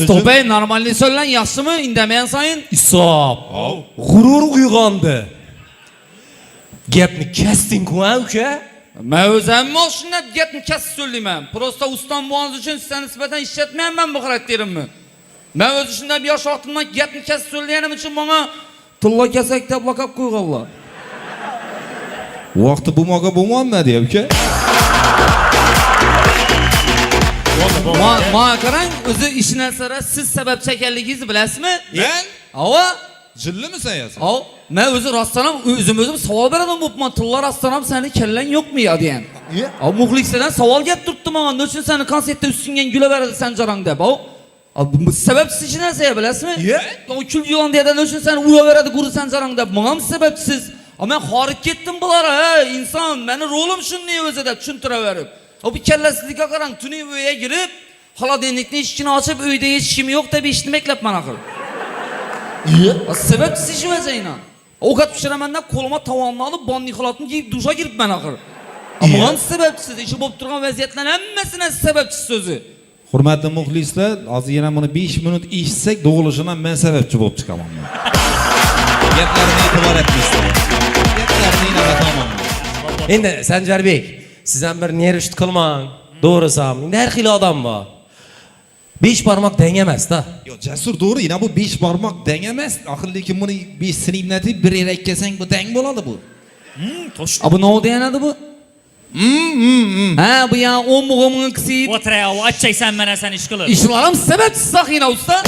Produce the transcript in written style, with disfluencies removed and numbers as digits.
Stop ey, normalde söylen yaxşı mı? İndemeyen sayın. İsop. Gurur uygandı. Gepni kestin ku uka? Ben özüm olsun da gitme kes söyleyeyim. Prosta ustam boğaz için size nispeten işletmeyen ben bu karakterimi. Ben öz işinde bir yaş altından gitme kes söyleyenim için bana tılla kesek de lakap koyuyorlar. Vakti bu maga bu muamma diye ki. Ma karang özü işine sonra siz sebep çekerliğinizi bilesiniz mi? Ben? Ava. Cilli mi sen yazın? Av. Ben özü rastlanam özüm saval beradım bu tıllar rastlanam senin kellen yok mu ya diyen. Av muhliseden saval getirttim ama ne için seni konsepte üstünden güle verdi sen carang dep. Av bu sebepsiz için ne bilesiniz mi? O kül yılan diye de ne için seni uya verdi kuru sen carang dep. Bana mı sebepsiz? Ama ben harik ettim bunlara he insan beni rolüm şunu niye özü de çüntüre verip. O bir kellesizlik akarang tünü öye girip hala denlikli işini açıp öyde hiç kimi yok da bir işini beklep bana akıl. Sebepsiz işi vezeyna. O kadar pişiremenden koluma tavanını alıp ban yıkılatını giyip duşa girip ben akır. Ama sebepsiz işi bop durgan vaziyetlerin emmesine sebepsiz sözü. Hurmatli muxlislar, hozir yana buni 5 minut eshitsak, doğuluşundan ben sebepchi bo'lib chiqaman. Gaplarini e'tibor etmaysizlar. Gaplarini inamatamam. Endi Sanjarbek, sizdan bir nerishit qilmang. Doğrusam, endi har xil odam bor. 5 barmoq deng emas-da. Yo, jasur doğru, yine bu 5 barmoq deng emas. Axir lekin buni 5 sinimlatib bir yere kelsang bu deng bo'ladi bu. Abi ne oldu yani bu? Ha bu ya 10 muğamın kısıyıp Otur ya, açacaksan bana sen iş kılır. işlerim sebepsiz sakina usta.